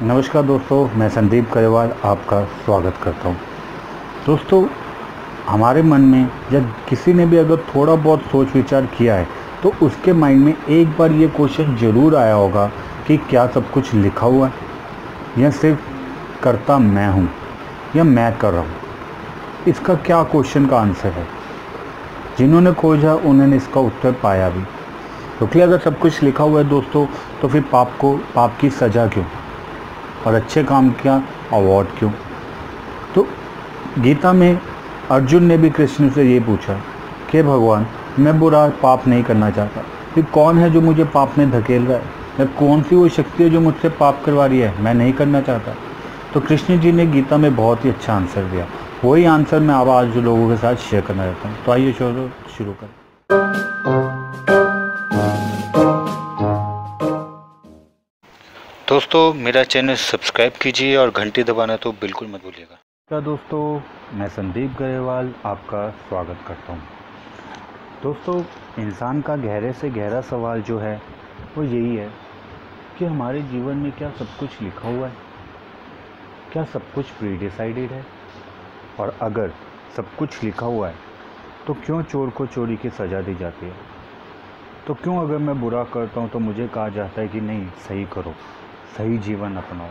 नमस्कार दोस्तों, मैं संदीप करेवाल आपका स्वागत करता हूँ। दोस्तों, हमारे मन में जब किसी ने भी अगर थोड़ा बहुत सोच विचार किया है तो उसके माइंड में एक बार ये क्वेश्चन ज़रूर आया होगा कि क्या सब कुछ लिखा हुआ है या सिर्फ करता मैं हूँ या मैं कर रहा हूँ। इसका क्या क्वेश्चन का आंसर है? जिन्होंने खोजा उन्होंने इसका उत्तर पाया भी। क्योंकि अगर सब कुछ लिखा हुआ है दोस्तों, तो फिर पाप की सज़ा क्यों और अच्छे काम का अवार्ड क्यों? तो गीता में अर्जुन ने भी कृष्ण से ये पूछा कि भगवान, मैं बुरा पाप नहीं करना चाहता, फिर कौन है जो मुझे पाप में धकेल रहा है, या कौन सी वो शक्ति है जो मुझसे पाप करवा रही है? मैं नहीं करना चाहता। तो कृष्ण जी ने गीता में बहुत ही अच्छा आंसर दिया। वही आंसर मैं अब आज लोगों के साथ शेयर करना चाहता हूँ। तो आइए शुरू करें। दोस्तों, मेरा चैनल सब्सक्राइब कीजिए और घंटी दबाना तो बिल्कुल मत भूलिएगा। क्या दोस्तों, मैं संदीप गरेवाल आपका स्वागत करता हूँ। दोस्तों, इंसान का गहरे से गहरा सवाल जो है वो यही है कि हमारे जीवन में क्या सब कुछ लिखा हुआ है? क्या सब कुछ प्री डिसाइडेड है? और अगर सब कुछ लिखा हुआ है तो क्यों चोर को चोरी की सज़ा दी जाती है? तो क्यों अगर मैं बुरा करता हूँ तो मुझे कहा जाता है कि नहीं, सही करो, सही जीवन अपनाओ?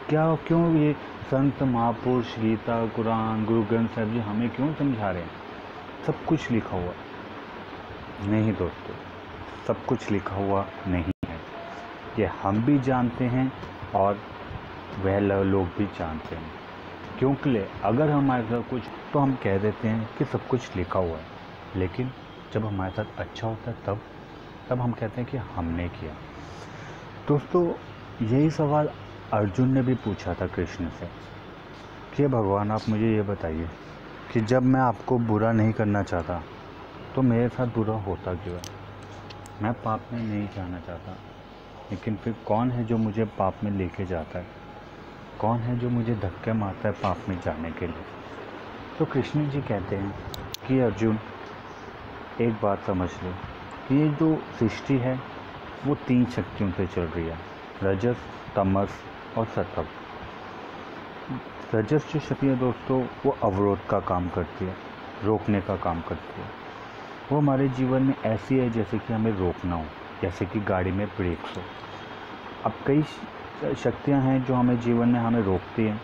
क्यों ये संत महापुरुष गीता, कुरान, गुरु ग्रंथ साहिब जी हमें क्यों समझा रहे हैं सब कुछ लिखा हुआ? नहीं दोस्तों, सब कुछ लिखा हुआ नहीं है। ये हम भी जानते हैं और वह लोग भी जानते हैं। क्योंकि अगर हमारे साथ कुछ तो हम कह देते हैं कि सब कुछ लिखा हुआ है, लेकिन जब हमारे साथ अच्छा होता है तब हम कहते हैं कि हमने किया। दोस्तों, यही सवाल अर्जुन ने भी पूछा था कृष्ण से कि भगवान, आप मुझे ये बताइए कि जब मैं आपको बुरा नहीं करना चाहता तो मेरे साथ बुरा होता क्यों है? मैं पाप में नहीं जाना चाहता, लेकिन फिर कौन है जो मुझे पाप में लेके जाता है? कौन है जो मुझे धक्के मारता है पाप में जाने के लिए? तो कृष्ण जी कहते हैं कि अर्जुन, एक बात समझ लो कि ये जो सृष्टि है वो 3 शक्तियों से चल रही है, रजस, तमस और सत्व। रजस जो शक्ति है दोस्तों, वो अवरोध का काम करती है, रोकने का काम करती है। वो हमारे जीवन में ऐसी है जैसे कि हमें रोकना हो, जैसे कि गाड़ी में ब्रेक्स हो। अब कई शक्तियां हैं जो हमें जीवन में हमें रोकती हैं।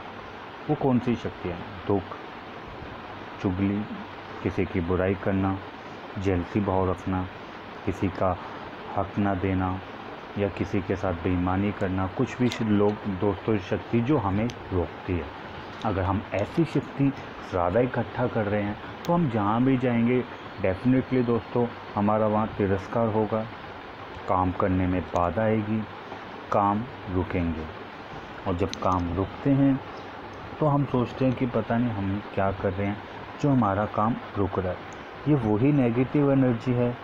वो कौन सी शक्तियाँ हैं? दुख, चुगली, किसी की बुराई करना, जेलसी भाव रखना, किसी का हक ना देना या किसी के साथ बेईमानी करना, कुछ भी लोग दोस्तों शक्ति जो हमें रोकती है। अगर हम ऐसी शक्ति ज़्यादा इकट्ठा कर रहे हैं तो हम जहाँ भी जाएंगे डेफिनेटली दोस्तों हमारा वहाँ तिरस्कार होगा, काम करने में बाधा आएगी, काम रुकेंगे। और जब काम रुकते हैं तो हम सोचते हैं कि पता नहीं हम क्या कर रहे हैं जो हमारा काम रुक रहा है। ये वही नेगेटिव एनर्जी है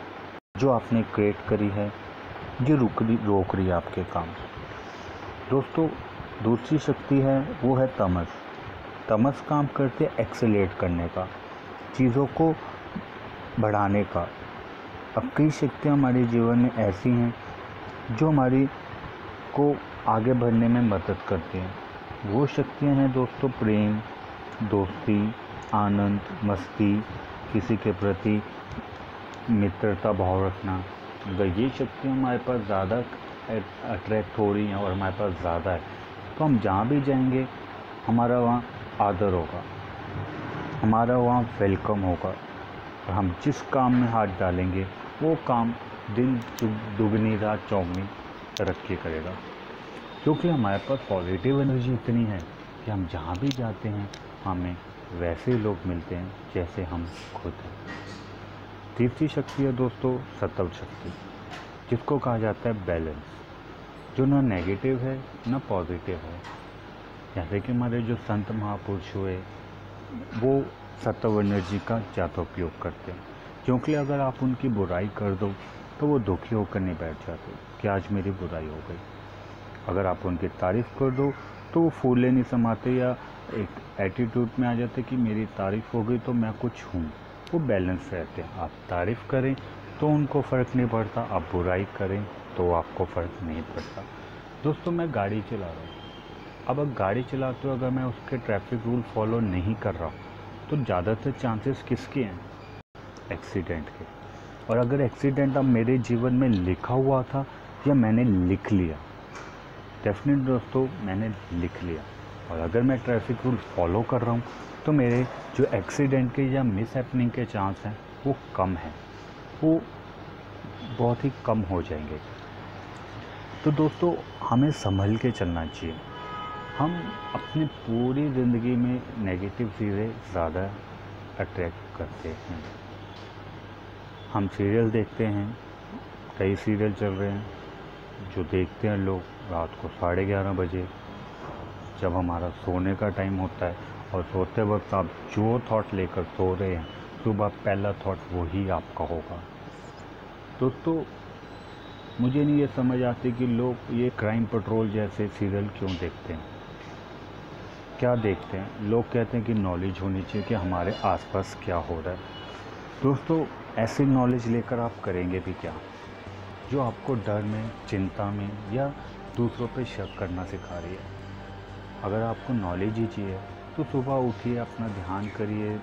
जो आपने क्रिएट करी है, जो रोक रही है आपके काम। दोस्तों, दूसरी शक्ति है वो है तमस। तमस काम करते एक्सेलेरेट करने का, चीज़ों को बढ़ाने का। अब कई शक्तियाँ हमारे जीवन में ऐसी हैं जो हमारी को आगे बढ़ने में मदद करती हैं। वो शक्तियाँ हैं दोस्तों प्रेम, दोस्ती, आनंद, मस्ती, किसी के प्रति मित्रता भाव रखना। अगर ये शक्तियाँ हमारे पास ज़्यादा अट्रैक्ट हो रही हैं और हमारे पास ज़्यादा है तो हम जहाँ भी जाएंगे हमारा वहाँ आदर होगा, हमारा वहाँ वेलकम होगा, और हम जिस काम में हाथ डालेंगे वो काम दिन दुगनी रात चौगनी तरक्की करेगा। क्योंकि हमारे पास पॉजिटिव एनर्जी इतनी है कि हम जहाँ भी जाते हैं हमें वैसे लोग मिलते हैं जैसे हम खुद हैं। तीसरी शक्ति है दोस्तों सत्व शक्ति, जिसको कहा जाता है बैलेंस, जो ना नेगेटिव है ना पॉजिटिव है। जैसे कि हमारे जो संत महापुरुष हुए वो सत्व एनर्जी का ज़्यादा उपयोग करते हैं, क्योंकि अगर आप उनकी बुराई कर दो तो वो दुखी होकर नहीं बैठ जाते कि आज मेरी बुराई हो गई। अगर आप उनकी तारीफ़ कर दो तो वो फूले नहीं समाते या एक एटीट्यूड में आ जाते कि मेरी तारीफ़ हो गई तो मैं कुछ हूँ। वो बैलेंस रहते हैं। आप तारीफ़ करें तो उनको फ़र्क नहीं पड़ता, आप बुराई करें तो आपको फ़र्क नहीं पड़ता। दोस्तों मैं गाड़ी चला रहा हूँ, अब गाड़ी चलाते हुए अगर मैं उसके ट्रैफिक रूल फॉलो नहीं कर रहा हूँ तो ज़्यादातर चांसेस किसके हैं? एक्सीडेंट के। और अगर एक्सीडेंट अब मेरे जीवन में लिखा हुआ था या मैंने लिख लिया, डेफिनेट दोस्तों मैंने लिख लिया। और अगर मैं ट्रैफिक रूल फॉलो कर रहा हूँ तो मेरे जो एक्सीडेंट के या मिस हैपनिंग के चांस हैं वो कम हैं, वो बहुत ही कम हो जाएंगे। तो दोस्तों हमें संभल के चलना चाहिए। हम अपनी पूरी ज़िंदगी में नेगेटिव चीज़ें ज़्यादा अट्रैक्ट करते हैं। हम सीरियल देखते हैं, कई सीरियल चल रहे हैं जो देखते हैं लोग रात को 11:30 बजे, जब हमारा सोने का टाइम होता है। और सोते वक्त आप जो थॉट लेकर सो रहे हैं, सुबह पहला थॉट वही आपका होगा। दोस्तों मुझे नहीं ये समझ आती कि लोग ये क्राइम पेट्रोल जैसे सीरियल क्यों देखते हैं। क्या देखते हैं? लोग कहते हैं कि नॉलेज होनी चाहिए कि हमारे आसपास क्या हो रहा है। दोस्तों ऐसी नॉलेज लेकर आप करेंगे भी क्या, जो आपको डर में, चिंता में या दूसरों पे शक करना सिखा रही है। अगर आपको नॉलेज ही चाहिए तो सुबह उठिए, अपना ध्यान करिए,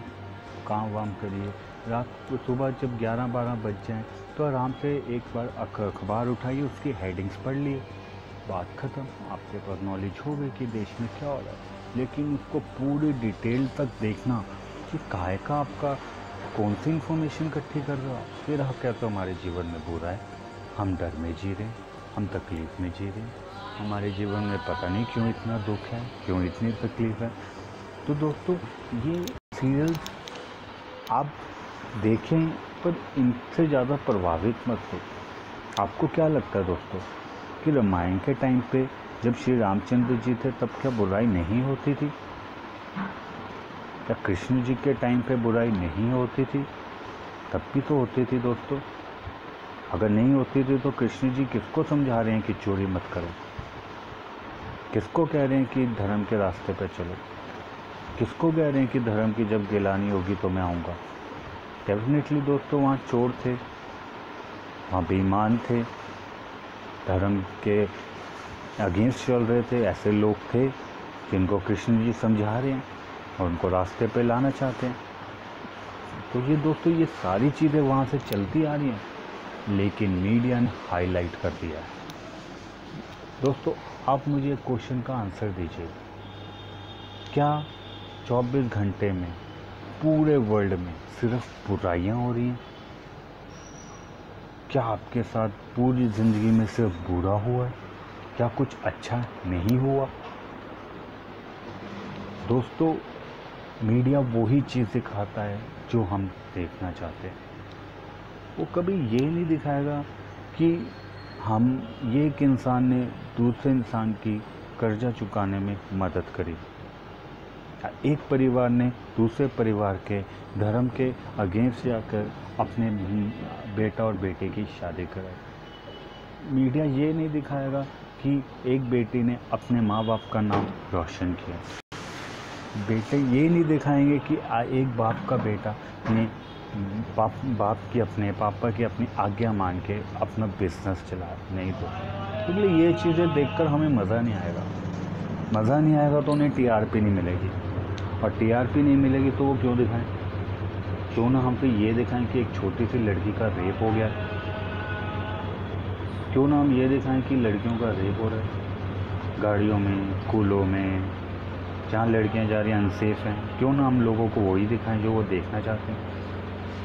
काम वाम करिए। रात को सुबह जब 11-12 बज जाएँ तो आराम से एक बार अखबार उठाइए, उसकी हेडिंग्स पढ़ लिए, बात ख़त्म। आपके पास नॉलेज हो गई कि देश में क्या हो रहा है। लेकिन उसको पूरी डिटेल तक देखना कि काहे का आपका कौन सी इन्फॉर्मेशन इकट्ठी कर रहा है, फिर आप कहते हो हमारे जीवन में बुरा है, हम डर में जी रहे हैं, हम तकलीफ़ में जी रहे हैं, हमारे जीवन में पता नहीं क्यों इतना दुख है, क्यों इतनी तकलीफ़ है। तो दोस्तों ये सीरियल्स आप देखें पर इनसे ज़्यादा प्रभावित मत हो। आपको क्या लगता है दोस्तों कि रामायण के टाइम पे जब श्री रामचंद्र जी थे तब क्या बुराई नहीं होती थी? क्या कृष्ण जी के टाइम पे बुराई नहीं होती थी? तब भी तो होती थी दोस्तों। अगर नहीं होती थी तो कृष्ण जी किसको समझा रहे हैं कि चोरी मत करो? किसको कह रहे हैं कि धर्म के रास्ते पे चलो? किसको कह रहे हैं कि धर्म की जब गिलानी होगी तो मैं आऊँगा? डेफिनेटली दोस्तों वहाँ चोर थे, वहाँ बेईमान थे, धर्म के अगेंस्ट चल रहे थे, ऐसे लोग थे जिनको कृष्ण जी समझा रहे हैं और उनको रास्ते पे लाना चाहते हैं। तो ये दोस्तों ये सारी चीज़ें वहाँ से चलती आ रही हैं, लेकिन मीडिया ने हाईलाइट कर दिया है। दोस्तों आप मुझे एक क्वेश्चन का आंसर दीजिए, क्या 24 घंटे में पूरे वर्ल्ड में सिर्फ बुराइयाँ हो रही हैं? क्या आपके साथ पूरी ज़िंदगी में सिर्फ बुरा हुआ है? क्या कुछ अच्छा नहीं हुआ? दोस्तों मीडिया वही चीज़ दिखाता है जो हम देखना चाहते हैं। वो कभी ये नहीं दिखाएगा कि हम ये एक इंसान ने दूसरे इंसान की कर्जा चुकाने में मदद करी, एक परिवार ने दूसरे परिवार के धर्म के अगेंस्ट जाकर अपने बेटा और बेटे की शादी कराई। मीडिया ये नहीं दिखाएगा कि एक बेटी ने अपने माँ बाप का नाम रोशन किया। बेटे ये नहीं दिखाएंगे कि एक बाप का बेटा ने बाप की अपने पापा की अपनी आज्ञा मान के अपना बिजनेस चलाया। नहीं तो इसलिए ये चीज़ें देखकर हमें मज़ा नहीं आएगा। मज़ा नहीं आएगा तो उन्हें टीआरपी नहीं मिलेगी, और टीआरपी नहीं मिलेगी तो वो क्यों दिखाएं? क्यों ना हम तो ये दिखाएं कि एक छोटी सी लड़की का रेप हो गया, क्यों ना हम ये दिखाएं कि लड़कियों का रेप हो रहा है गाड़ियों में, स्कूलों में, जहाँ लड़कियाँ जा रही हैं अनसेफ हैं। क्यों ना हम लोगों को वही दिखाएं जो वो देखना चाहते हैं।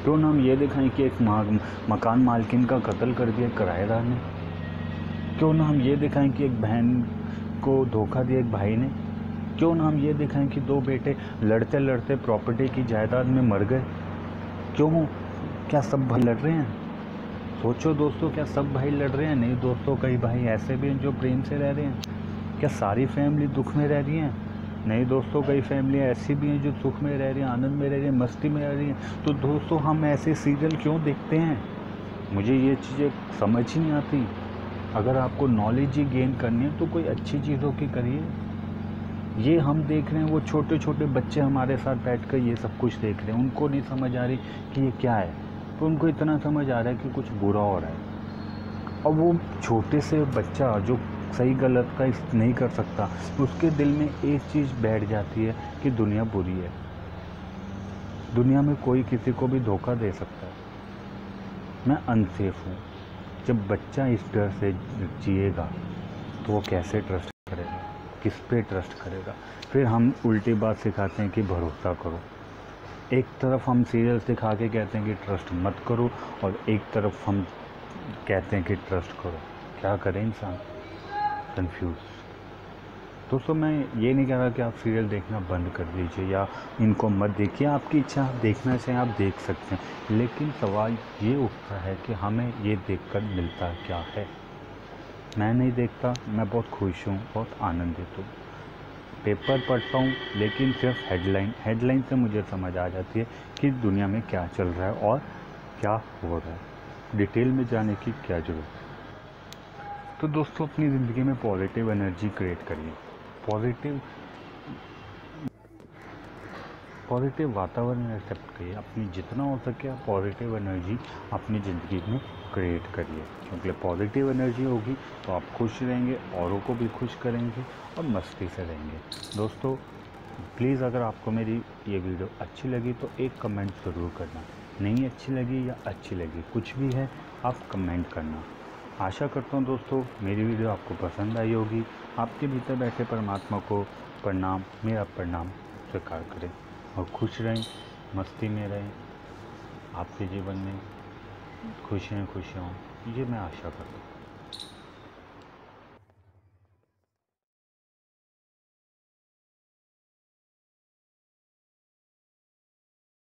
क्यों ना हम ये दिखाएं कि एक मकान मालकिन का कत्ल कर दिया किराएदार ने। क्यों ना हम ये दिखाएं कि एक बहन को धोखा दिया एक भाई ने। क्यों ना हम ये दिखाएं कि दो बेटे लड़ते लड़ते प्रॉपर्टी की जायदाद में मर गए। क्यों? क्या सब भाई लड़ रहे हैं? सोचो दोस्तों, क्या सब भाई लड़ रहे हैं? नहीं दोस्तों, कई भाई ऐसे भी हैं जो प्रेम से रह रहे हैं। क्या सारी फैमिली दुख में रह रही हैं? नहीं दोस्तों, कई फैमिलियाँ ऐसी भी हैं जो सुख में रह रही हैं, आनंद में रह रही हैं, मस्ती में रह रही हैं। तो दोस्तों हम ऐसे सीरियल क्यों देखते हैं? मुझे ये चीज़ें समझ ही नहीं आती। अगर आपको नॉलेज ही गेन करनी है तो कोई अच्छी चीज़ों की करिए। ये हम देख रहे हैं, वो छोटे छोटे बच्चे हमारे साथ बैठकर ये सब कुछ देख रहे हैं, उनको नहीं समझ आ रही कि ये क्या है, तो उनको इतना समझ आ रहा है कि कुछ बुरा हो रहा है। और वो छोटे से बच्चा जो सही गलत का नहीं कर सकता, उसके दिल में एक चीज़ बैठ जाती है कि दुनिया बुरी है, दुनिया में कोई किसी को भी धोखा दे सकता है, मैं अनसेफ हूँ। जब बच्चा इस डर से जिएगा तो वो कैसे ट्रस्ट करेगा, किस पे ट्रस्ट करेगा। फिर हम उल्टी बात सिखाते हैं कि भरोसा करो। एक तरफ हम सीरियल सिखा के कहते हैं कि ट्रस्ट मत करो, और एक तरफ हम कहते हैं कि ट्रस्ट करो। क्या करें इंसान, कंफ्यूज। दोस्तों मैं ये नहीं कह रहा कि आप सीरियल देखना बंद कर दीजिए या इनको मत देखिए, आपकी इच्छा, आप देखना चाहें आप देख सकते हैं, लेकिन सवाल ये उठता है कि हमें ये देखकर मिलता क्या है। मैं नहीं देखता, मैं बहुत खुश हूँ, बहुत आनंदित हूँ। पेपर पढ़ता हूँ लेकिन सिर्फ हेडलाइन से मुझे समझ आ जाती है कि दुनिया में क्या चल रहा है और क्या हो रहा है। डिटेल में जाने की क्या ज़रूरत है। तो दोस्तों अपनी ज़िंदगी में पॉजिटिव एनर्जी क्रिएट करिए, पॉजिटिव वातावरण एक्सेप्ट करिए, अपनी जितना हो सके आप पॉजिटिव एनर्जी अपनी ज़िंदगी में क्रिएट करिए, क्योंकि पॉजिटिव एनर्जी होगी तो आप खुश रहेंगे, औरों को भी खुश करेंगे और मस्ती से रहेंगे। दोस्तों प्लीज़ अगर आपको मेरी ये वीडियो अच्छी लगी तो एक कमेंट ज़रूर करना, नहीं अच्छी लगी या अच्छी लगी कुछ भी है आप कमेंट करना। आशा करता हूँ दोस्तों मेरी वीडियो आपको पसंद आई होगी। आपके भीतर बैठे परमात्मा को प्रणाम, मेरा प्रणाम स्वीकार करें और खुश रहें, मस्ती में रहें, आपके जीवन में खुशियाँ हों, ये मैं आशा करता हूँ।